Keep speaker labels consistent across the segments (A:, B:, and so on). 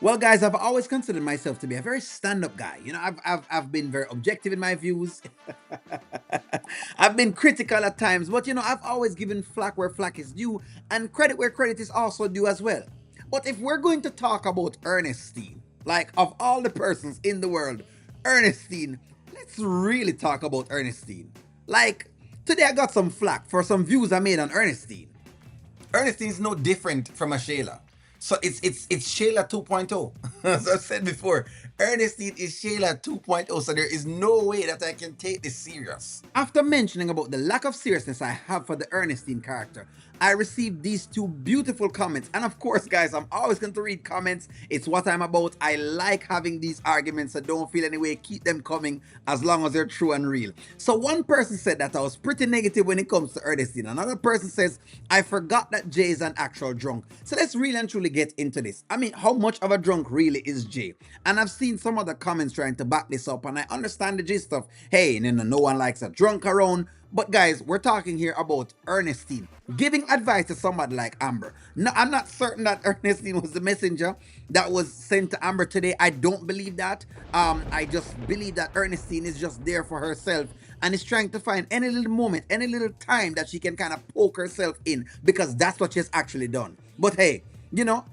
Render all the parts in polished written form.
A: Well, guys, I've always considered myself to be a very stand-up guy. I've been very objective in my views. I've been critical at times, but I've always given flack where flack is due and credit where credit is also due as well. But if we're going to talk about Ernestine, like of all the persons in the world, Ernestine, let's really talk about Ernestine. Like, today I got some flack for some views I made on Ernestine. Ernestine is no different from a Shayla. So it's Shayla 2.0. As I've said before, Ernestine is Shayla 2.0. So there is no way that I can take this serious. After mentioning about the lack of seriousness I have for the Ernestine character, I received these two beautiful comments. And of course, guys, I'm always going to read comments. It's what I'm about. I like having these arguments, so don't feel any way. Keep them coming as long as they're true and real. So one person said that I was pretty negative when it comes to Ernestine. Another person says, I forgot that Jay is an actual drunk. So let's really and truly get into this. I mean, how much of a drunk really is Jay? And I've seen some other comments trying to back this up, and I understand the gist of, hey, no one likes a drunk around. But guys, we're talking here about Ernestine giving advice to somebody like Amber. No, I'm not certain that Ernestine was the messenger that was sent to Amber today. I don't believe that. I just believe that Ernestine is just there for herself and is trying to find any little moment, any little time that she can kind of poke herself in, because that's what she's actually done. But hey,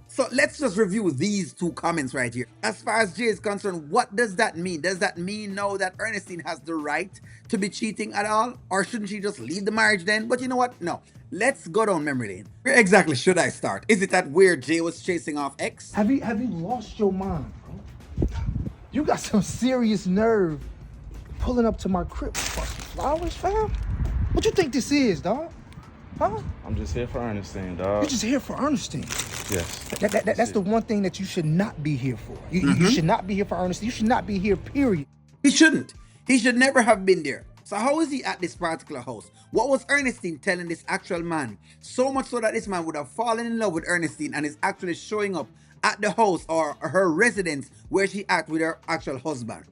A: so let's just review these two comments right here. As far as Jay is concerned, what does that mean? Does that mean now that Ernestine has the right to be cheating at all? Or shouldn't she just leave the marriage then? But you know what? No. Let's go down memory lane. Where exactly should I start? Is it at where Jay was chasing off X?
B: Have you lost your mind, bro? You got some serious nerve pulling up to my crib for some flowers, fam? What you think this is, dog? Huh?
C: I'm just here for Ernestine,
B: You
C: dog.
B: just here for Ernestine.
C: Yes.
B: That's the one thing that you should not be here for. You should not be here for Ernestine. You should not be here, period.
A: He shouldn't. He should never have been there. So how is he at this particular house? What was Ernestine telling this actual man? So much so that this man would have fallen in love with Ernestine and is actually showing up at the house or her residence where she at with her actual husband.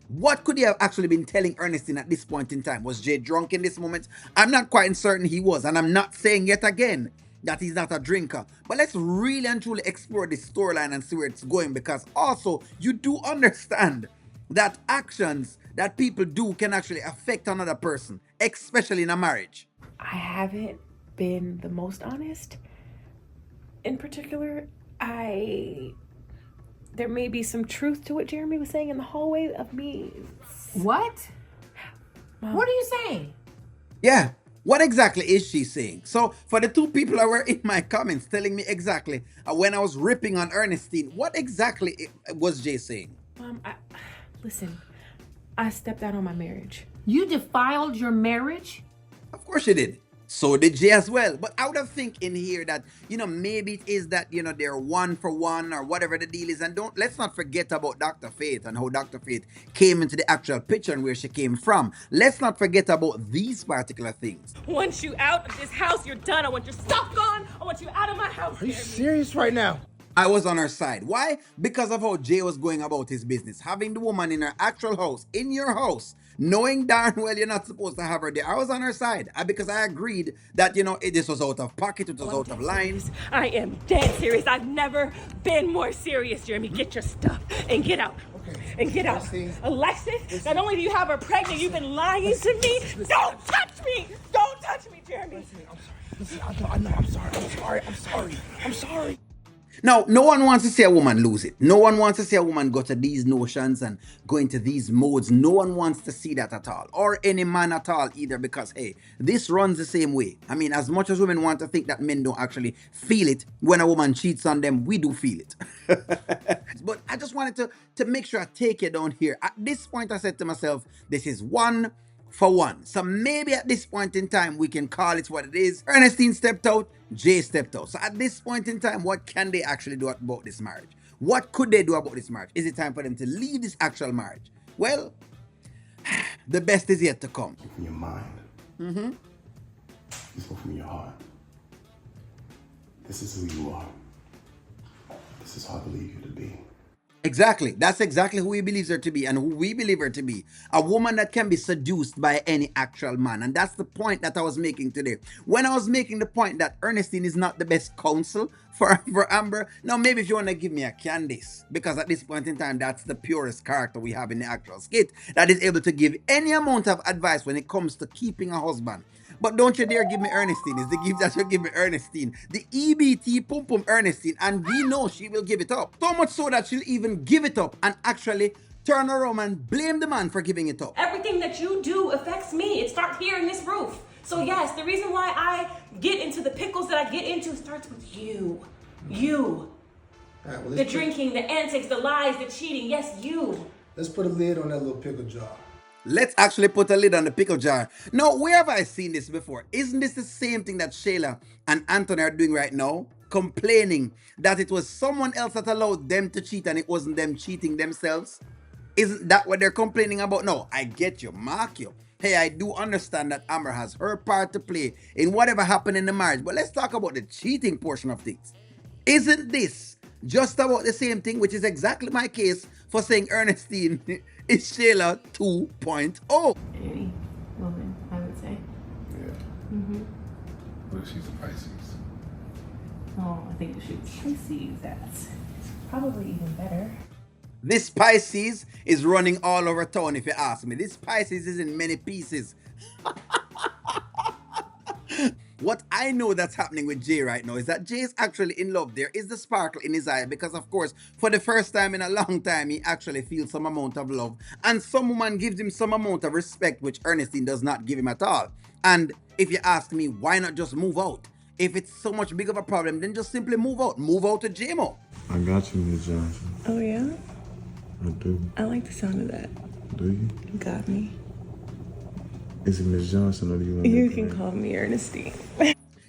A: What could he have actually been telling Ernestine at this point in time? Was Jay drunk in this moment? I'm not quite certain he was, and I'm not saying yet again that he's not a drinker. But let's really and truly explore this storyline and see where it's going, because also you do understand that actions that people do can actually affect another person, especially in a marriage.
D: I haven't been the most honest. In particular, there may be some truth to what Jeremy was saying in the hallway of me.
E: What?
D: Mom.
E: What are you saying?
A: Yeah, what exactly is she saying? So for the two people that were in my comments telling me exactly when I was ripping on Ernestine, what exactly was Jay saying?
D: Mom, listen, I stepped out on my marriage.
E: You defiled your marriage?
A: Of course she did. So did Jay as well. But I would have think in here that, maybe it is that, they're one for one or whatever the deal is. And let's not forget about Dr. Faith and how Dr. Faith came into the actual picture and where she came from. Let's not forget about these particular things.
F: Once you out of this house, you're done. I want your stuff gone. I want you out of my house.
B: Are you serious right now?
A: I was on her side. Why? Because of how Jay was going about his business. Having the woman in her actual house, in your house, knowing darn well you're not supposed to have her there. I was on her side because I agreed that, this was out of pocket, it was out of line.
F: I am dead serious. I've never been more serious, Jeremy. Get your stuff and get out.
B: Okay.
F: And get out. Alexis, not only do you have her pregnant, you've been lying to me. Don't touch me. Don't touch me, Jeremy.
B: Listen, I know, I'm sorry.
A: Now, no one wants to see a woman lose it. No one wants to see a woman go to these notions and go into these modes. No one wants to see that at all. Or any man at all either, because, hey, this runs the same way. I mean, as much as women want to think that men don't actually feel it, when a woman cheats on them, we do feel it. But I just wanted to make sure I take it down here. At this point, I said to myself, this is one for one. So maybe at this point in time, we can call it what it is. Ernestine stepped out, Jay stepped out. So at this point in time, what can they actually do about this marriage? What could they do about this marriage? Is it time for them to leave this actual marriage? Well, the best is yet to come.
G: From your mind. This one from your heart. This is who you are. This is how I believe you to be.
A: Exactly. That's exactly who he believes her to be and who we believe her to be. A woman that can be seduced by any actual man. And that's the point that I was making today. When I was making the point that Ernestine is not the best counsel for Amber. Now, maybe if you want to give me a Candace, because at this point in time, that's the purest character we have in the actual skit that is able to give any amount of advice when it comes to keeping a husband. But don't you dare give me Ernestine. It's the gift that you give me Ernestine. The EBT Pum Pum Ernestine. And we know she will give it up. So much so that she'll even give it up and actually turn around and blame the man for giving it up.
F: Everything that you do affects me. It starts here in this roof. So yes, the reason why I get into the pickles that I get into starts with you. You.
B: All right, well,
F: The drinking, the antics, the lies, the cheating. Yes, you.
B: let's put a lid on that little pickle jar.
A: Let's actually put a lid on the pickle jar. Now, where have I seen this before? Isn't this the same thing that Shayla and Anthony are doing right now? Complaining that it was someone else that allowed them to cheat and it wasn't them cheating themselves? Isn't that what they're complaining about? No, I get you, mark you. Hey, I do understand that Amber has her part to play in whatever happened in the marriage, but let's talk about the cheating portion of things. Isn't this just about the same thing, which is exactly my case for saying Ernestine is Shayla 2.0?
D: Any woman, I would say.
G: Yeah. What if she's a Pisces?
D: Oh, I think she's Pisces. That's probably even better.
A: This Pisces is running all over town, if you ask me. This Pisces is in many pieces. What I know that's happening with Jay right now is that Jay is actually in love. There is the sparkle in his eye because, of course, for the first time in a long time, he actually feels some amount of love. And some woman gives him some amount of respect, which Ernestine does not give him at all. And if you ask me, why not just move out? If it's so much big of a problem, then just simply move out. Move out to JMO.
C: I got you, Miss Johnson.
H: Oh, yeah?
C: I do.
H: I like the sound of that.
C: Do you?
H: You got me.
C: Is it Miss Johnson or do you want
H: You
C: to
H: can call me Ernestine.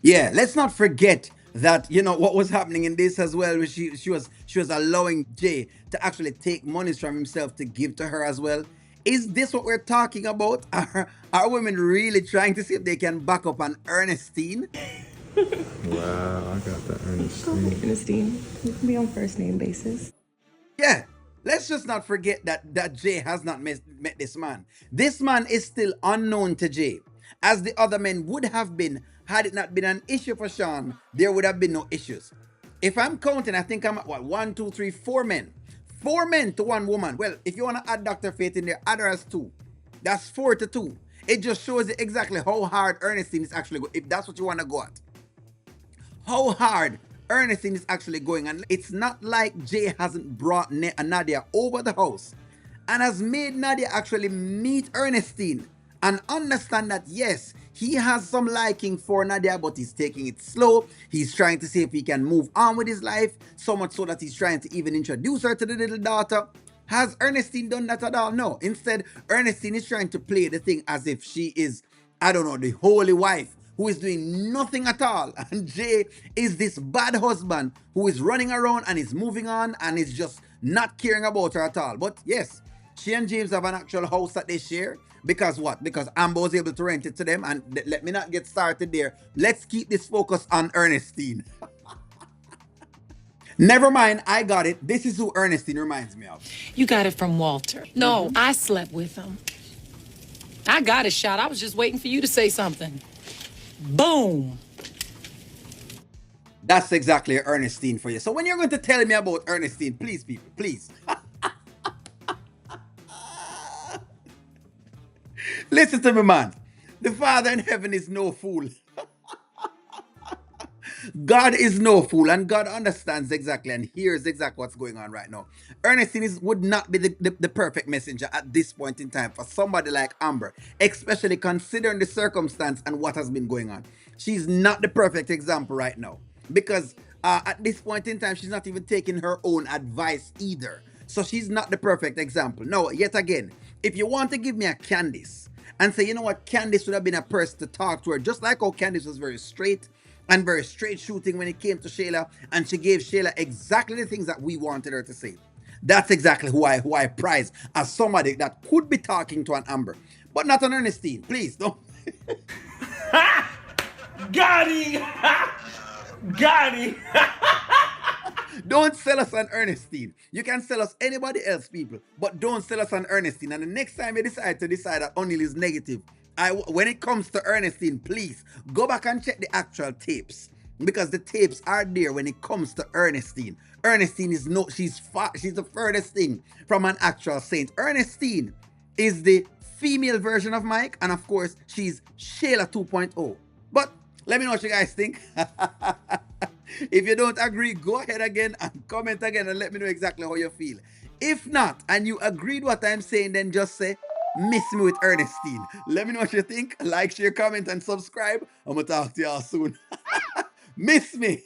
A: Yeah, let's not forget that what was happening in this as well. She was allowing Jay to actually take monies from himself to give to her as well. Is this what we're talking about? Are women really trying to see if they can back up an Ernestine?
C: Wow, I got the
H: Call me
C: Ernestine.
H: Ernestine. We can be on first name basis.
A: Yeah, let's just not forget that Jay has not met this man. This man is still unknown to Jay, as the other men would have been had it not been an issue for Sean. There would have been no issues. If I'm counting, I think I'm at what 1, 2, 3, 4 men. 4 men to 1 woman. Well, if you want to add Dr. Faith in there, add her as 2. That's 4 to 2. It just shows you exactly how hard Ernestine is actually going. If that's what you want to go at. How hard Ernestine is actually going. And it's not like Jay hasn't brought Nadia over the house and has made Nadia actually meet Ernestine and understand that yes, he has some liking for Nadia, but he's taking it slow. He's trying to see if he can move on with his life, so much so that he's trying to even introduce her to the little daughter. Has Ernestine done that at all? No. Instead, Ernestine is trying to play the thing as if she is, I don't know, the holy wife who is doing nothing at all. And Jay is this bad husband who is running around and is moving on and is just not caring about her at all. But yes, she and James have an actual house that they share. Because what? Because Amber was able to rent it to them. And let me not get started there. Let's keep this focus on Ernestine. Never mind, I got it. This is who Ernestine reminds me of.
I: You got it from Walter. No, I slept with him. I got a shot. I was just waiting for you to say something. Boom.
A: That's exactly Ernestine for you. So when you're going to tell me about Ernestine, please, people, please. Listen to me, man. The Father in heaven is no fool. God is no fool, and God understands exactly and hears exactly what's going on right now. Ernestine would not be the perfect messenger at this point in time for somebody like Amber, especially considering the circumstance and what has been going on. She's not the perfect example right now because at this point in time, she's not even taking her own advice either. So she's not the perfect example. Now, yet again, if you want to give me a Candace and say, you know what, Candace would have been a person to talk to her, just like how Candace was very straight and very straight shooting when it came to Shayla, and she gave Shayla exactly the things that we wanted her to say. That's exactly who I prize as somebody that could be talking to an Amber, but not an Ernestine. Please don't.
J: Got him! Got him!
A: Don't sell us on Ernestine. You can sell us anybody else, people, but don't sell us on Ernestine. And the next time you decide that O'Neill is negative, when it comes to Ernestine, please go back and check the actual tapes, because the tapes are there when it comes to Ernestine. Ernestine is she's the furthest thing from an actual saint. Ernestine is the female version of Mike, and of course, she's Shayla 2.0. But let me know what you guys think. If you don't agree, go ahead again and comment again and let me know exactly how you feel. If not, and you agreed what I'm saying, then just say, miss me with Ernestine. Let me know what you think. Like, share, comment, and subscribe. I'm going to talk to y'all soon. Miss me.